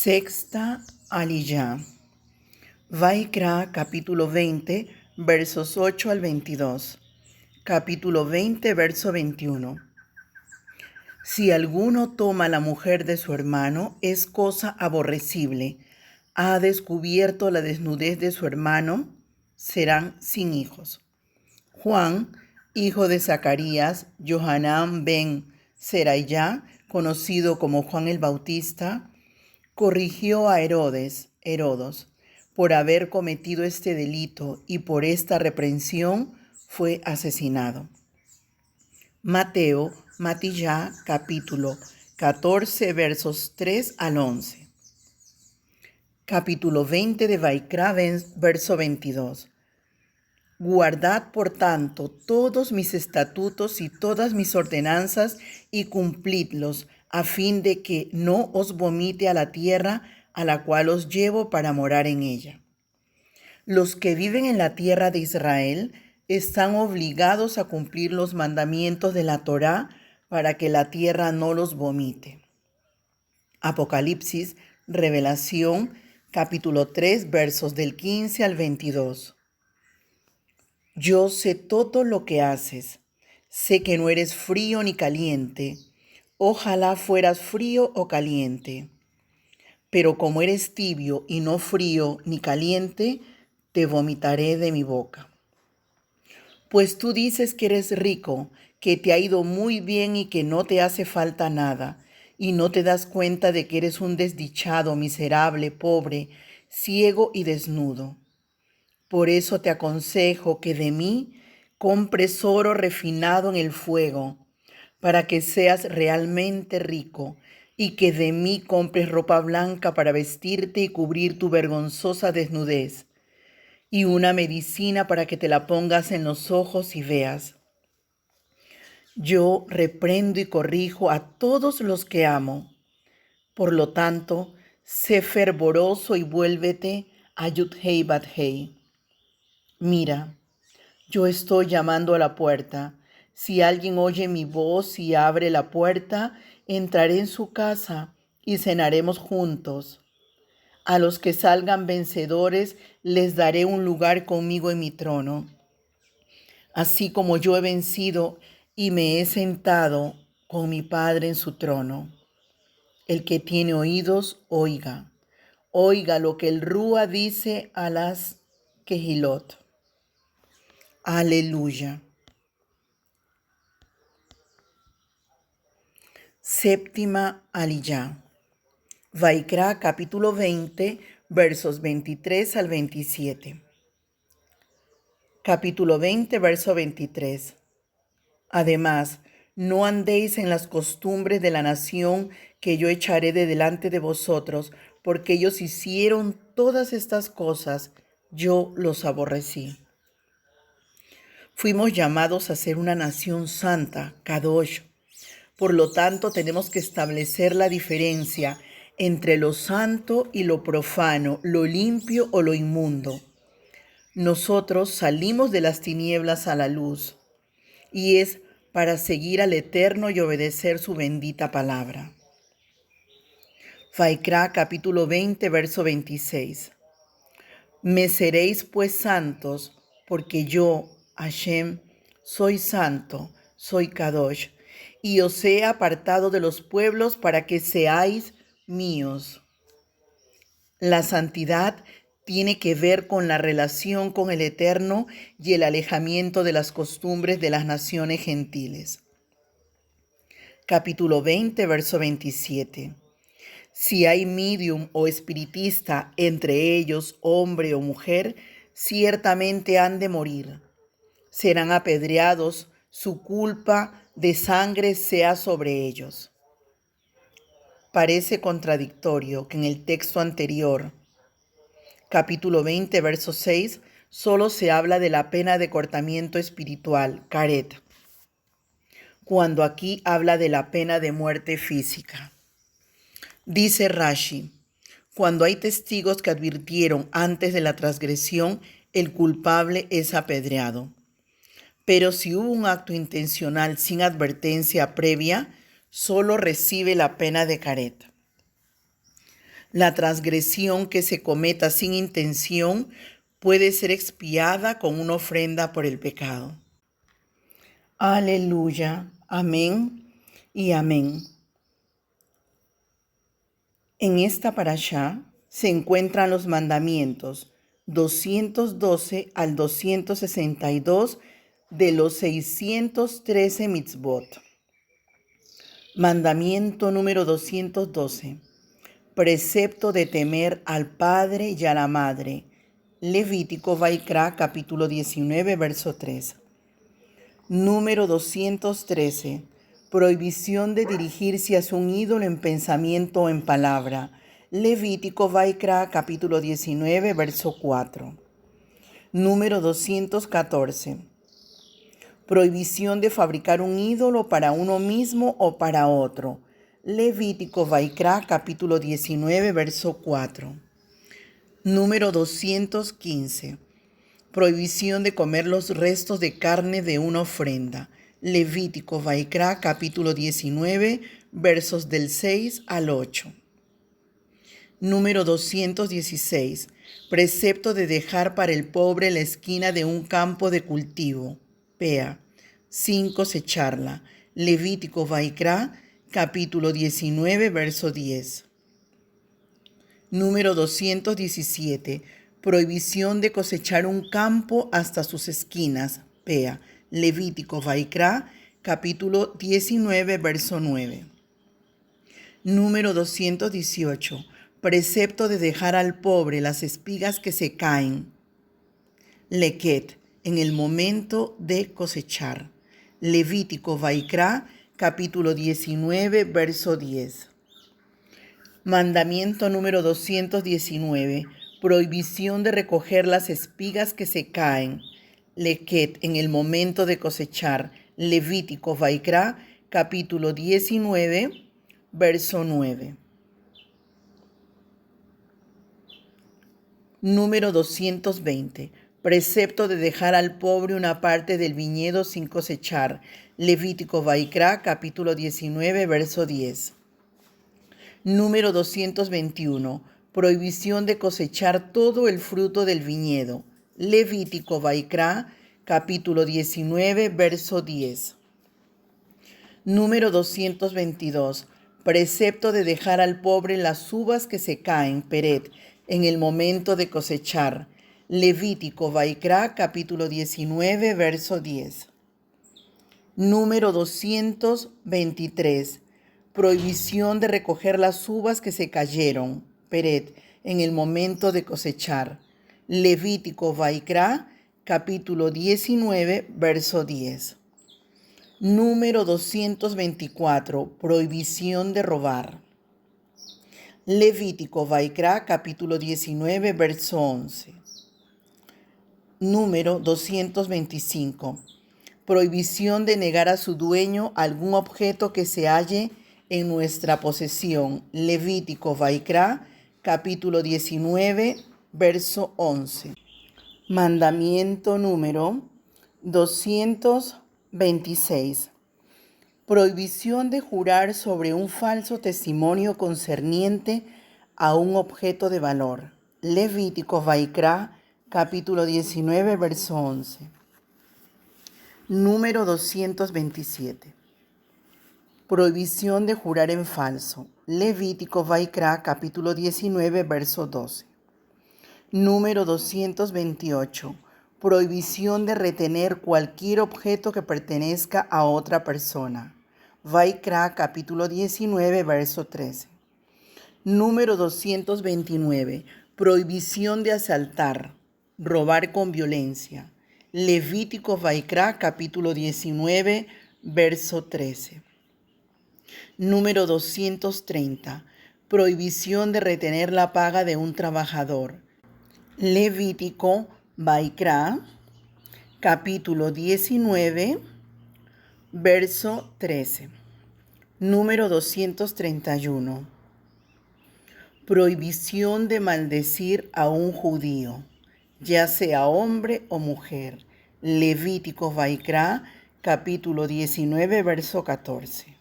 Sexta Aliyá. Vaikra, capítulo 20, versos 8 al 22. Capítulo 20, verso 21. Si alguno toma la mujer de su hermano, es cosa aborrecible. Ha descubierto la desnudez de su hermano, serán sin hijos. Juan, hijo de Zacarías, Johanán ben Serayá, conocido como Juan el Bautista, corrigió a Herodos, por haber cometido este delito, y por esta reprensión fue asesinado. Matillá, capítulo 14, versos 3 al 11. Capítulo 20 de Vaikra, verso 22. Guardad, por tanto, todos mis estatutos y todas mis ordenanzas y cumplidlos, a fin de que no os vomite a la tierra a la cual os llevo para morar en ella. Los que viven en la tierra de Israel están obligados a cumplir los mandamientos de la Torá para que la tierra no los vomite. Apocalipsis, Revelación, capítulo 3, versos del 15 al 22. Yo sé todo lo que haces. Sé que no eres frío ni caliente. Ojalá fueras frío o caliente. Pero como eres tibio y no frío ni caliente, te vomitaré de mi boca. Pues tú dices que eres rico, que te ha ido muy bien y que no te hace falta nada, y no te das cuenta de que eres un desdichado, miserable, pobre, ciego y desnudo. Por eso te aconsejo que de mí compres oro refinado en el fuego, para que seas realmente rico, y que de mí compres ropa blanca para vestirte y cubrir tu vergonzosa desnudez, y una medicina para que te la pongas en los ojos y veas. Yo reprendo y corrijo a todos los que amo. Por lo tanto, sé fervoroso y vuélvete a Yud-Hei Bat-Hei. Mira, yo estoy llamando a la puerta. Si alguien oye mi voz y abre la puerta, entraré en su casa y cenaremos juntos. A los que salgan vencedores les daré un lugar conmigo en mi trono. Así como yo he vencido y me he sentado con mi Padre en su trono. El que tiene oídos, oiga. Oiga lo que el Rúa dice a las Kehilot. Aleluya. Séptima Aliyá. Vaikra, capítulo 20, versos 23 al 27. Capítulo 20, verso 23. Además, no andéis en las costumbres de la nación que yo echaré de delante de vosotros, porque ellos hicieron todas estas cosas, yo los aborrecí. Fuimos llamados a ser una nación santa, Kadosh. Por lo tanto, tenemos que establecer la diferencia entre lo santo y lo profano, lo limpio o lo inmundo. Nosotros salimos de las tinieblas a la luz, y es para seguir al Eterno y obedecer su bendita palabra. Vaikra, capítulo 20, verso 26. Me seréis pues santos, porque yo, Hashem, soy santo, soy Kadosh, y os he apartado de los pueblos para que seáis míos. La santidad tiene que ver con la relación con el Eterno y el alejamiento de las costumbres de las naciones gentiles. Capítulo 20, verso 27. Si hay medium o espiritista entre ellos, hombre o mujer, ciertamente han de morir. Serán apedreados, su culpa de sangre sea sobre ellos. Parece contradictorio que en el texto anterior, capítulo 20, verso 6, solo se habla de la pena de cortamiento espiritual, karet, cuando aquí habla de la pena de muerte física. Dice Rashi, cuando hay testigos que advirtieron antes de la transgresión, el culpable es apedreado. Pero si hubo un acto intencional sin advertencia previa, solo recibe la pena de karet. La transgresión que se cometa sin intención puede ser expiada con una ofrenda por el pecado. Aleluya, amén y amén. En esta parashá se encuentran los mandamientos 212 al 262 de los 613 mitzvot. Mandamiento número 212. Precepto de temer al padre y a la madre. Levítico Vaikra, capítulo 19, verso 3. Número 213. Prohibición de dirigirse hacia un ídolo en pensamiento o en palabra. Levítico Vaikra, capítulo 19, verso 4. Número 214. Prohibición de fabricar un ídolo para uno mismo o para otro. Levítico Vaikra, capítulo 19, verso 4. Número 215. Prohibición de comer los restos de carne de una ofrenda. Levítico Vaikra, capítulo 19, versos del 6 al 8. Número 216. Precepto de dejar para el pobre la esquina de un campo de cultivo. Pea, sin cosecharla. Levítico Vaikra, capítulo 19, verso 10. Número 217. Prohibición de cosechar un campo hasta sus esquinas. Pea, Levítico Vaikra, capítulo 19, verso 9. Número 218. Precepto de dejar al pobre las espigas que se caen. Leket, en el momento de cosechar. Levítico Vaikra, capítulo 19, verso 10. Mandamiento número 219. Prohibición de recoger las espigas que se caen. Leket, en el momento de cosechar. Levítico Vaikra, capítulo 19, verso 9. Número 220. Precepto de dejar al pobre una parte del viñedo sin cosechar. Levítico Vaikra, capítulo 19, verso 10. Número 221. Prohibición de cosechar todo el fruto del viñedo. Levítico Vaikra, capítulo 19, verso 10. Número 222. Precepto de dejar al pobre las uvas que se caen, Peret, en el momento de cosechar. Levítico Vaikra, capítulo 19, verso 10. Número 223. Prohibición de recoger las uvas que se cayeron, Peret, en el momento de cosechar. Levítico Vaikra, capítulo 19, verso 10. Número 224. Prohibición de robar. Levítico Vaikra, capítulo 19, verso 11. Número 225. Prohibición de negar a su dueño algún objeto que se halle en nuestra posesión. Levítico Vaikra, capítulo 19, verso 11. Mandamiento número 226. Prohibición de jurar sobre un falso testimonio concerniente a un objeto de valor. Levítico Vaikra, capítulo 19, verso 11. Número 227. Prohibición de jurar en falso. Levítico Vaikra, capítulo 19, verso 12. Número 228. Prohibición de retener cualquier objeto que pertenezca a otra persona. Vaikra, capítulo 19, verso 13. Número 229. Prohibición de asaltar, robar con violencia. Levítico Vaikra, capítulo 19, verso 13. Número 230. Prohibición de retener la paga de un trabajador. Levítico Vaikra, capítulo 19, verso 13. Número 231. Prohibición de maldecir a un judío, ya sea hombre o mujer. Levítico Vaikra, capítulo 19, verso 14.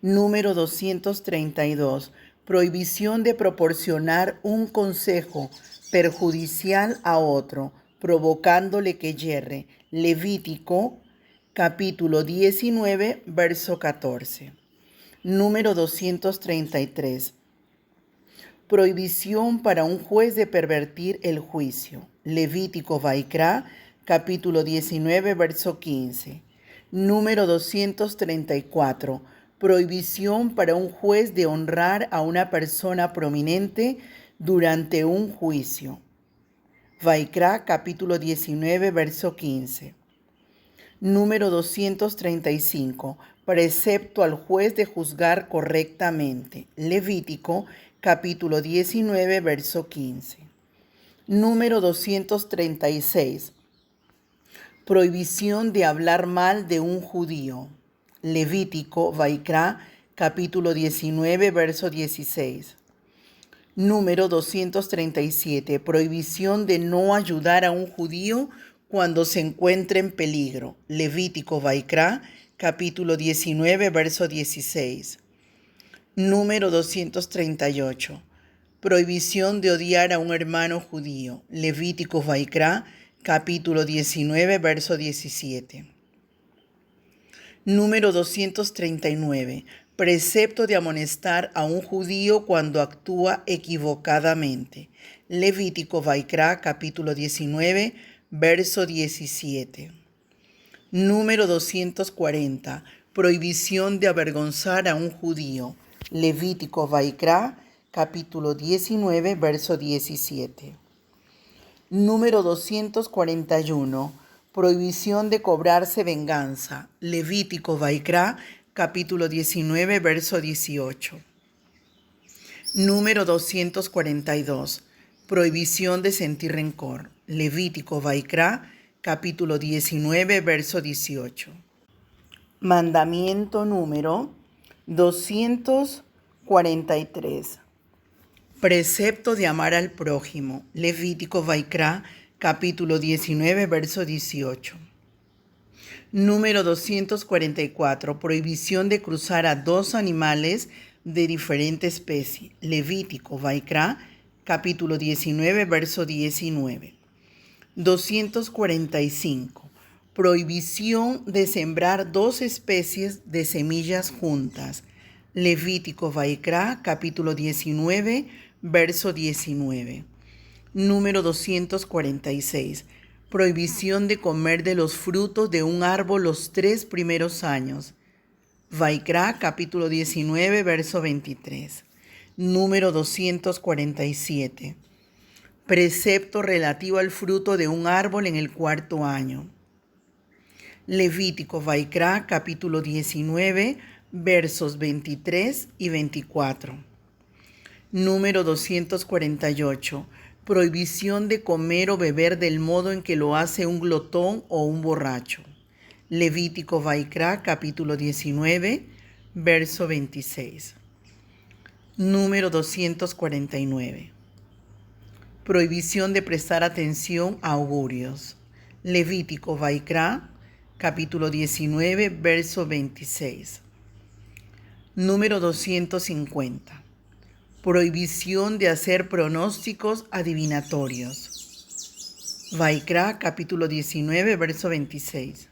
Número 232. prohibición de proporcionar un consejo perjudicial a otro, provocándole que yerre. Levítico, capítulo 19, verso 14. Número 233. Prohibición para un juez de pervertir el juicio. Levítico Vaikra, capítulo 19, verso 15. Número 234. Prohibición para un juez de honrar a una persona prominente durante un juicio. Vaikra, capítulo 19, verso 15. Número 235. Precepto al juez de juzgar correctamente. Levítico, capítulo 19, verso 15. Número 236. Prohibición de hablar mal de un judío. Levítico, Vaikra, capítulo 19, verso 16. Número 237. Prohibición de no ayudar a un judío cuando se encuentre en peligro. Levítico, Vaikra, capítulo 19, verso 16. Número 238. Prohibición de odiar a un hermano judío. Levítico, Vaikra, capítulo 19, verso 17. Número 239. Precepto de amonestar a un judío cuando actúa equivocadamente. Levítico, Vaikra, capítulo 19, verso 17. Número 240. Prohibición de avergonzar a un judío. Levítico, Vaikra, capítulo 19, verso 17. Número 241. Prohibición de cobrarse venganza. Levítico, Vaikra, capítulo 19, verso 18. Número 242. Prohibición de sentir rencor. Levítico, Vaikra, capítulo 19, verso 18. Mandamiento número 243. Precepto de amar al prójimo. Levítico, Vaikra, capítulo 19, verso 18. Número 244. Prohibición de cruzar a dos animales de diferente especie. Levítico, Vaikra, capítulo 19, verso 19. 245. Prohibición de sembrar dos especies de semillas juntas. Levítico, Vaikra, capítulo 19, verso 19. Número 246. Prohibición de comer de los frutos de un árbol los 3 primeros años. Vaikra, capítulo 19, verso 23. Número 247. Precepto relativo al fruto de un árbol en el 4º año. Levítico, Vaikra, capítulo 19, versos 23 y 24. Número 248. Prohibición de comer o beber del modo en que lo hace un glotón o un borracho. Levítico, Vaikra, capítulo 19, verso 26. Número 249. Prohibición de prestar atención a augurios. Levítico, Vaikra, capítulo 19, verso 26. Número 250. Prohibición de hacer pronósticos adivinatorios. Vaikra, capítulo 19, verso 26.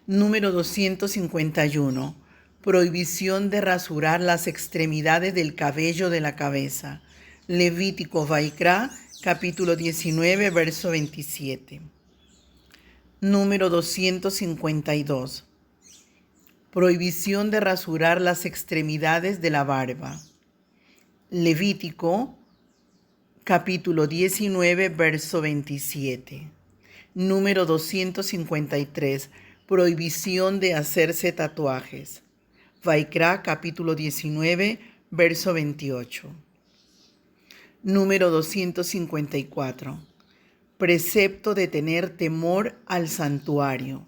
Número 251. Prohibición de rasurar las extremidades del cabello de la cabeza. Levítico, Vaikra, capítulo 19, verso 27. Número 252. Prohibición de rasurar las extremidades de la barba. Levítico, capítulo 19, verso 27. Número 253. Prohibición de hacerse tatuajes. Vaikra, capítulo 19, verso 28. Número 254. Precepto de tener temor al santuario.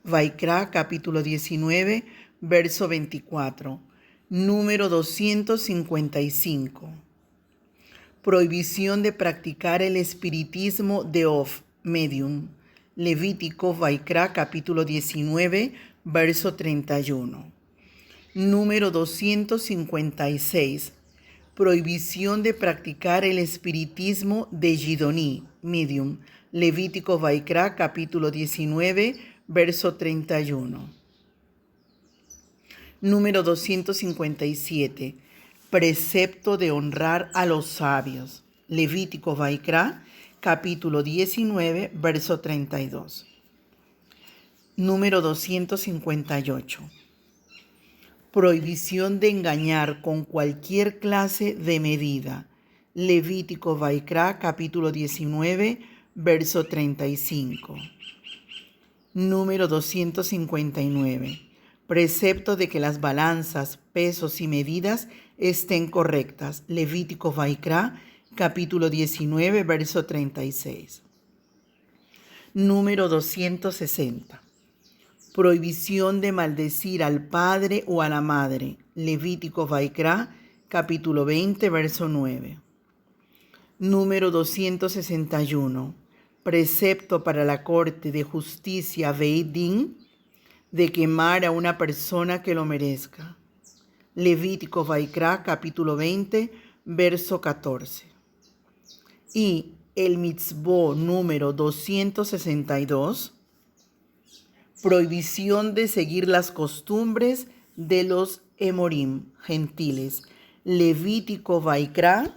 Vaikra, capítulo 19, verso 24. Número 255. Prohibición de practicar el espiritismo de Of, medium. Levítico, Vaikra, capítulo 19, verso 31. Número 256. Prohibición de practicar el espiritismo de Gidoní, medium. Levítico Vaikra, capítulo 19, verso 31. Número 257. Precepto de honrar a los sabios. Levítico Vaikra, capítulo 19, verso 32. Número 258. Prohibición de engañar con cualquier clase de medida. Levítico Vaikra, capítulo 19, verso 35. Número 259. Precepto de que las balanzas, pesos y medidas estén correctas. Levítico Vaikra, capítulo 19, verso 36. Número 260. Prohibición de maldecir al padre o a la madre. Levítico Vaikra, capítulo 20, verso 9. Número 261. Precepto para la Corte de Justicia Beit Din de quemar a una persona que lo merezca. Levítico Vaikra, capítulo 20, verso 14. Y el mitzvot número 262. Prohibición de seguir las costumbres de los Emorim, gentiles. Levítico Vaikra,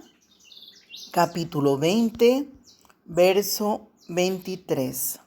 capítulo 20, verso 23.